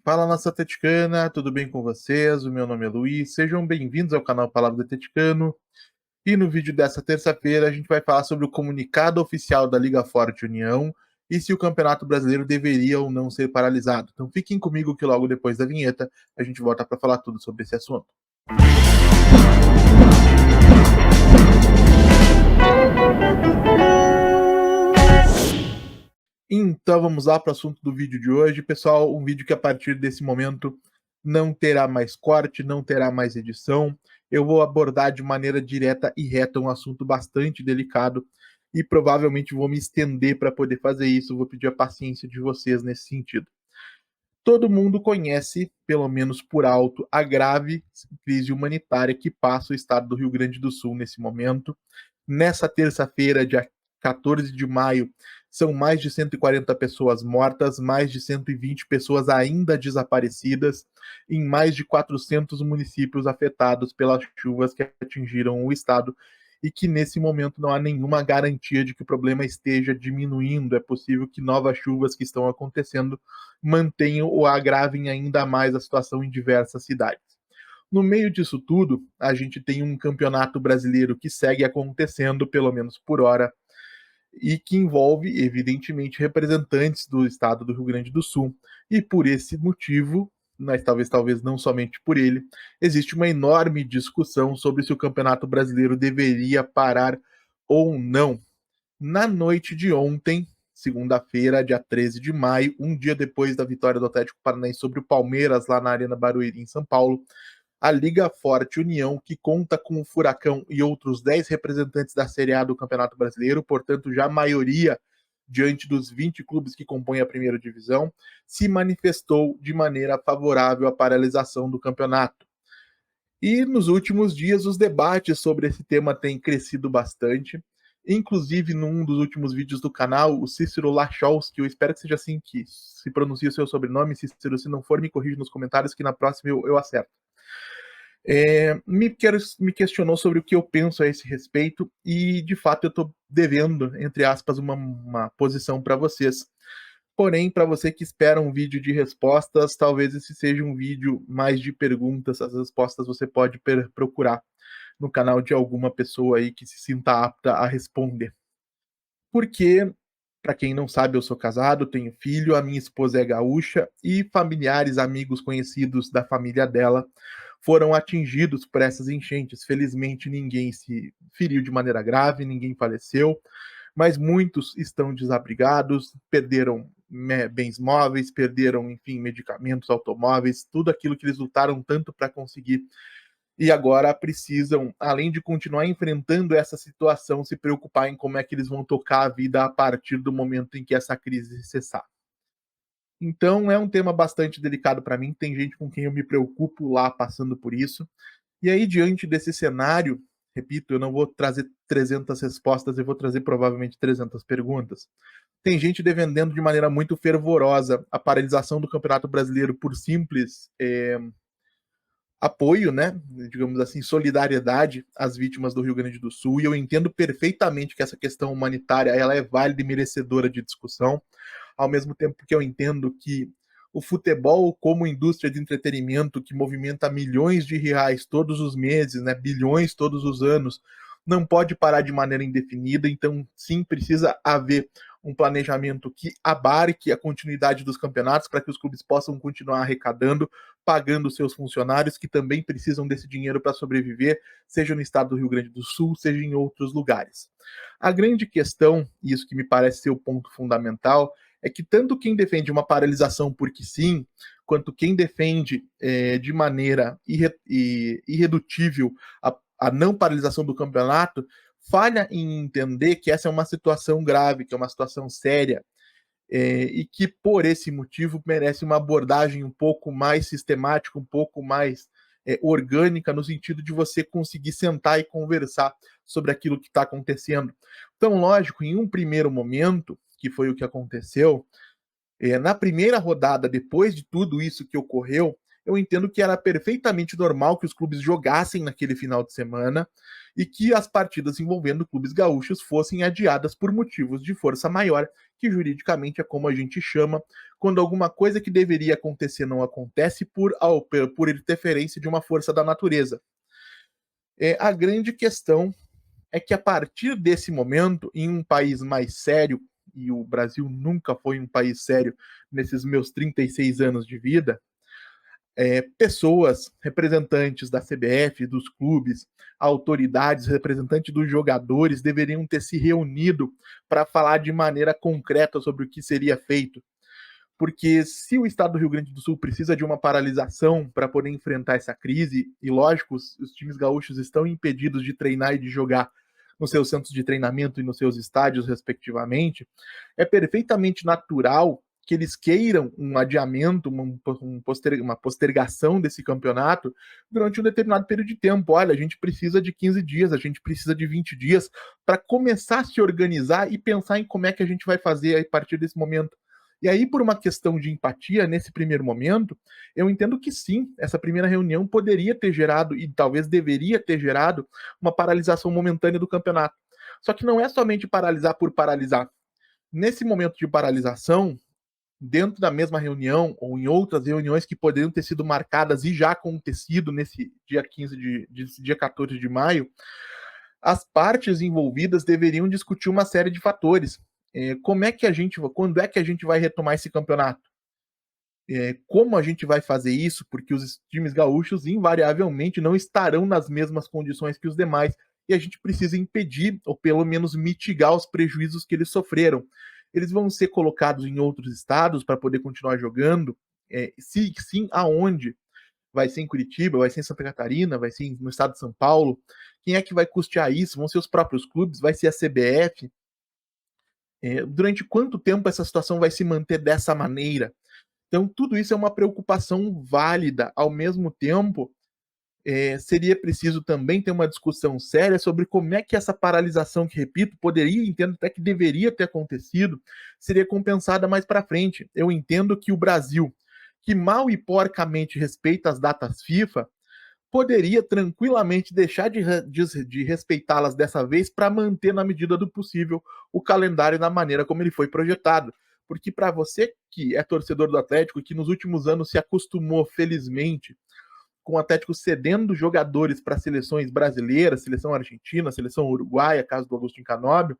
Fala, nação atleticana, tudo bem com vocês? O meu nome é Luiz, sejam bem-vindos ao canal Palavra do Atleticano. E no vídeo dessa terça-feira a gente vai falar sobre o comunicado oficial da Liga Forte União e se o Campeonato Brasileiro deveria ou não ser paralisado. Então fiquem comigo que logo depois da vinheta a gente volta para falar tudo sobre esse assunto. Então vamos lá para o assunto do vídeo de hoje. Pessoal, um vídeo que a partir desse momento não terá mais corte, não terá mais edição. Eu vou abordar de maneira direta e reta um assunto bastante delicado e provavelmente vou me estender para poder fazer isso. Vou pedir a paciência de vocês nesse sentido. Todo mundo conhece, pelo menos por alto, a grave crise humanitária que passa o estado do Rio Grande do Sul nesse momento. Nessa terça-feira, dia 14 de maio, são mais de 140 pessoas mortas, mais de 120 pessoas ainda desaparecidas, em mais de 400 municípios afetados pelas chuvas que atingiram o estado e que nesse momento não há nenhuma garantia de que o problema esteja diminuindo. É possível que novas chuvas que estão acontecendo mantenham ou agravem ainda mais a situação em diversas cidades. No meio disso tudo, a gente tem um campeonato brasileiro que segue acontecendo, pelo menos por hora, e que envolve, evidentemente, representantes do estado do Rio Grande do Sul. E por esse motivo, mas talvez não somente por ele, existe uma enorme discussão sobre se o Campeonato Brasileiro deveria parar ou não. Na noite de ontem, segunda-feira, dia 13 de maio, um dia depois da vitória do Atlético Paranaense sobre o Palmeiras lá na Arena Barueri, em São Paulo, a Liga Forte União, que conta com o Furacão e outros 10 representantes da Série A do Campeonato Brasileiro, portanto, já a maioria diante dos 20 clubes que compõem a primeira divisão, se manifestou de maneira favorável à paralisação do campeonato. E nos últimos dias, os debates sobre esse tema têm crescido bastante. Inclusive, num dos últimos vídeos do canal, o Cícero Lacholski, eu espero que seja assim que se pronuncia o seu sobrenome, Cícero, se não for, me corrija nos comentários que na próxima eu acerto. Me questionou sobre o que eu penso a esse respeito e, de fato, eu estou devendo, entre aspas, uma posição para vocês. Porém, para você que espera um vídeo de respostas, talvez esse seja um vídeo mais de perguntas. As respostas você pode procurar no canal de alguma pessoa aí que se sinta apta a responder. Porque, para quem não sabe, eu sou casado, tenho filho, a minha esposa é gaúcha e familiares, amigos, conhecidos da família dela foram atingidos por essas enchentes. Felizmente, ninguém se feriu de maneira grave, ninguém faleceu, mas muitos estão desabrigados, perderam bens móveis, perderam, enfim, medicamentos, automóveis, tudo aquilo que eles lutaram tanto para conseguir e agora precisam, além de continuar enfrentando essa situação, se preocupar em como é que eles vão tocar a vida a partir do momento em que essa crise cessar. Então é um tema bastante delicado para mim, tem gente com quem eu me preocupo lá passando por isso. E aí, diante desse cenário, repito, eu não vou trazer 300 respostas, eu vou trazer provavelmente 300 perguntas. Tem gente defendendo de maneira muito fervorosa a paralisação do Campeonato Brasileiro por simples apoio, né, digamos assim, solidariedade às vítimas do Rio Grande do Sul, e eu entendo perfeitamente que essa questão humanitária ela é válida e merecedora de discussão, ao mesmo tempo que eu entendo que o futebol como indústria de entretenimento que movimenta milhões de reais todos os meses, né, bilhões todos os anos, não pode parar de maneira indefinida, então sim, precisa haver um planejamento que abarque a continuidade dos campeonatos para que os clubes possam continuar arrecadando, pagando seus funcionários que também precisam desse dinheiro para sobreviver, seja no estado do Rio Grande do Sul, seja em outros lugares. A grande questão, e isso que me parece ser o ponto fundamental, é que tanto quem defende uma paralisação porque sim, quanto quem defende de maneira irredutível a não paralisação do campeonato, falha em entender que essa é uma situação grave, que é uma situação séria, e que por esse motivo merece uma abordagem um pouco mais sistemática, um pouco mais orgânica, no sentido de você conseguir sentar e conversar sobre aquilo que está acontecendo. Então, lógico, em um primeiro momento, que foi o que aconteceu, na primeira rodada, depois de tudo isso que ocorreu, eu entendo que era perfeitamente normal que os clubes jogassem naquele final de semana e que as partidas envolvendo clubes gaúchos fossem adiadas por motivos de força maior, que juridicamente é como a gente chama, quando alguma coisa que deveria acontecer não acontece por interferência de uma força da natureza. A grande questão é que a partir desse momento, em um país mais sério, e o Brasil nunca foi um país sério nesses meus 36 anos de vida, pessoas, representantes da CBF, dos clubes, autoridades, representantes dos jogadores deveriam ter se reunido para falar de maneira concreta sobre o que seria feito. Porque se o estado do Rio Grande do Sul precisa de uma paralisação para poder enfrentar essa crise, e lógico, os times gaúchos estão impedidos de treinar e de jogar nos seus centros de treinamento e nos seus estádios, respectivamente, é perfeitamente natural que eles queiram um adiamento, uma postergação desse campeonato durante um determinado período de tempo. Olha, a gente precisa de 15 dias, a gente precisa de 20 dias para começar a se organizar e pensar em como é que a gente vai fazer a partir desse momento. E aí, por uma questão de empatia, nesse primeiro momento, eu entendo que sim, essa primeira reunião poderia ter gerado, e talvez deveria ter gerado, uma paralisação momentânea do campeonato. Só que não é somente paralisar por paralisar. Nesse momento de paralisação, dentro da mesma reunião, ou em outras reuniões que poderiam ter sido marcadas e já acontecido nesse dia 15 dia 14 de maio, as partes envolvidas deveriam discutir uma série de fatores. Quando é que a gente vai retomar esse campeonato? Como a gente vai fazer isso? Porque os times gaúchos invariavelmente não estarão nas mesmas condições que os demais e a gente precisa impedir ou pelo menos mitigar os prejuízos que eles sofreram. Eles vão ser colocados em outros estados para poder continuar jogando? Se sim, aonde? Vai ser em Curitiba, vai ser em Santa Catarina, vai ser no estado de São Paulo? Quem é que vai custear isso? Vão ser os próprios clubes? Vai ser a CBF? Durante quanto tempo essa situação vai se manter dessa maneira? Então, tudo isso é uma preocupação válida. Ao mesmo tempo, seria preciso também ter uma discussão séria sobre como é que essa paralisação, que repito, poderia, entendo até que deveria ter acontecido, seria compensada mais para frente. Eu entendo que o Brasil, que mal e porcamente respeita as datas FIFA, poderia tranquilamente deixar de respeitá-las dessa vez para manter, na medida do possível, o calendário na maneira como ele foi projetado. Porque para você que é torcedor do Atlético, que nos últimos anos se acostumou, felizmente, com o Atlético cedendo jogadores para seleções brasileiras, seleção argentina, seleção uruguaia, caso do Agustin Canóbio,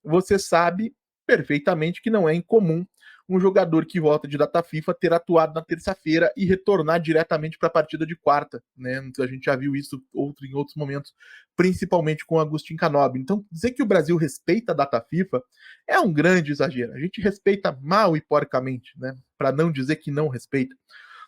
você sabe perfeitamente que não é incomum um jogador que volta de data FIFA ter atuado na terça-feira e retornar diretamente para a partida de quarta, né? A gente já viu isso em outros momentos, principalmente com o Agustin Canóbio. Então, dizer que o Brasil respeita a data FIFA é um grande exagero. A gente respeita mal e porcamente, né? Para não dizer que não respeita.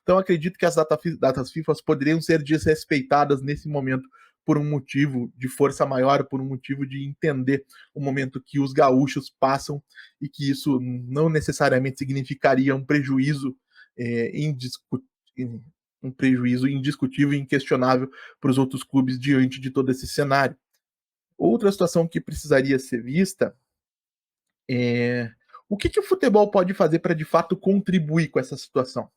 Então, acredito que as datas FIFA poderiam ser desrespeitadas nesse momento por um motivo de força maior, por um motivo de entender o momento que os gaúchos passam e que isso não necessariamente significaria um prejuízo um prejuízo indiscutível e inquestionável para os outros clubes diante de todo esse cenário. Outra situação que precisaria ser vista é o que o futebol pode fazer para de fato contribuir com essa situação.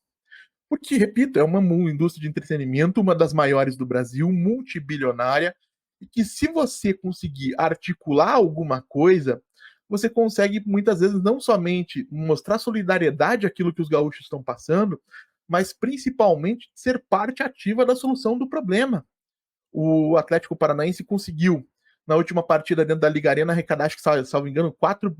Porque, repito, é uma indústria de entretenimento, uma das maiores do Brasil, multibilionária, e que se você conseguir articular alguma coisa, você consegue muitas vezes não somente mostrar solidariedade àquilo que os gaúchos estão passando, mas principalmente ser parte ativa da solução do problema. O Atlético Paranaense conseguiu, na última partida dentro da Liga Arena, arrecadar, acho que, salvo engano, 4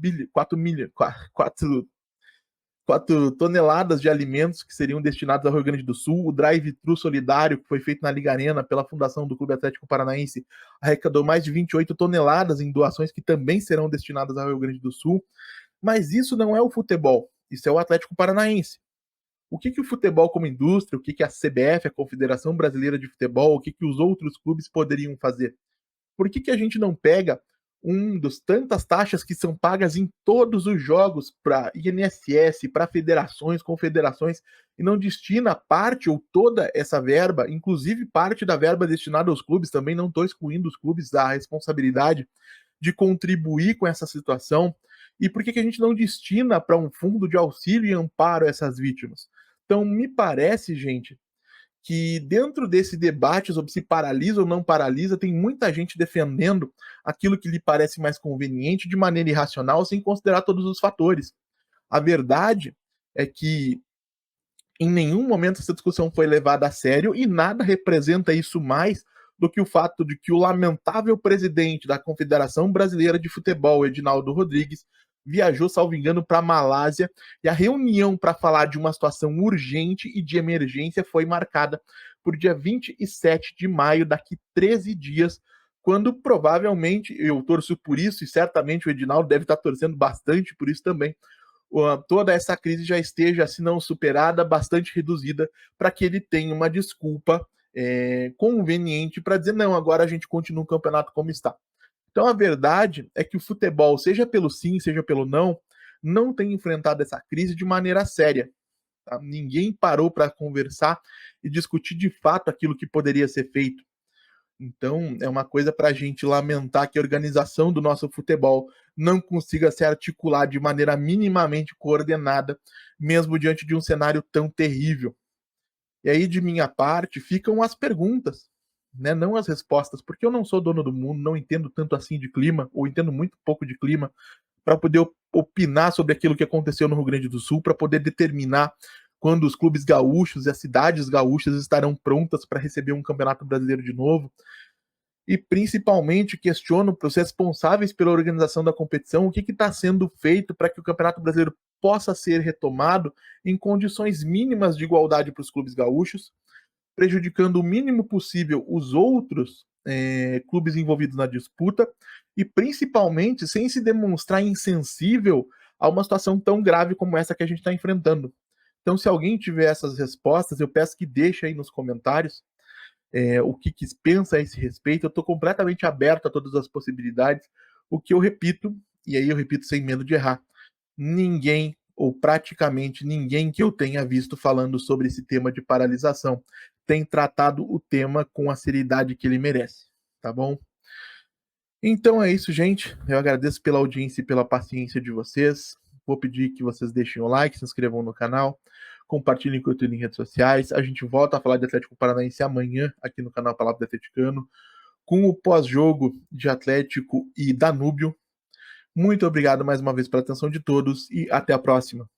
toneladas de alimentos que seriam destinados ao Rio Grande do Sul. O drive-thru solidário que foi feito na Liga Arena pela Fundação do Clube Atlético Paranaense arrecadou mais de 28 toneladas em doações que também serão destinadas ao Rio Grande do Sul. Mas isso não é o futebol, isso é o Atlético Paranaense. O que o futebol como indústria, o que a CBF, a Confederação Brasileira de Futebol, o que os outros clubes poderiam fazer? Por que a gente não pega um dos tantas taxas que são pagas em todos os jogos para INSS, para federações, confederações, e não destina parte ou toda essa verba, inclusive parte da verba destinada aos clubes, também não estou excluindo os clubes da responsabilidade de contribuir com essa situação, e por que a gente não destina para um fundo de auxílio e amparo a essas vítimas? Então, me parece, gente, que dentro desse debate sobre se paralisa ou não paralisa, tem muita gente defendendo aquilo que lhe parece mais conveniente de maneira irracional, sem considerar todos os fatores. A verdade é que em nenhum momento essa discussão foi levada a sério e nada representa isso mais do que o fato de que o lamentável presidente da Confederação Brasileira de Futebol, Edinaldo Rodrigues, viajou, salvo engano, para a Malásia e a reunião para falar de uma situação urgente e de emergência foi marcada por dia 27 de maio, daqui 13 dias, quando provavelmente, eu torço por isso e certamente o Edinaldo deve estar torcendo bastante por isso também, toda essa crise já esteja, se não superada, bastante reduzida, para que ele tenha uma desculpa conveniente para dizer, não, agora a gente continua o campeonato como está. Então a verdade é que o futebol, seja pelo sim, seja pelo não tem enfrentado essa crise de maneira séria. Tá? Ninguém parou para conversar e discutir de fato aquilo que poderia ser feito. Então, é uma coisa para a gente lamentar que a organização do nosso futebol não consiga se articular de maneira minimamente coordenada, mesmo diante de um cenário tão terrível. E aí, de minha parte, ficam as perguntas, né? Não as respostas, porque eu não sou dono do mundo, não entendo tanto assim de clima, ou entendo muito pouco de clima, para poder opinar sobre aquilo que aconteceu no Rio Grande do Sul, para poder determinar quando os clubes gaúchos e as cidades gaúchas estarão prontas para receber um campeonato brasileiro de novo. E principalmente questiono para os responsáveis pela organização da competição o que está sendo feito para que o Campeonato Brasileiro possa ser retomado em condições mínimas de igualdade para os clubes gaúchos, prejudicando o mínimo possível os outros clubes envolvidos na disputa e principalmente sem se demonstrar insensível a uma situação tão grave como essa que a gente está enfrentando. Então, se alguém tiver essas respostas, eu peço que deixe aí nos comentários o que pensa a esse respeito. Eu estou completamente aberto a todas as possibilidades. O que eu repito, e aí eu repito sem medo de errar, ninguém, ou praticamente ninguém que eu tenha visto falando sobre esse tema de paralisação, tem tratado o tema com a seriedade que ele merece, tá bom? Então é isso, gente. Eu agradeço pela audiência e pela paciência de vocês. Vou pedir que vocês deixem o like, se inscrevam no canal, compartilhem conteúdo em redes sociais. A gente volta a falar de Atlético Paranaense amanhã aqui no canal Palavra do Atleticano, com o pós-jogo de Atlético e Danúbio. Muito obrigado mais uma vez pela atenção de todos e até a próxima.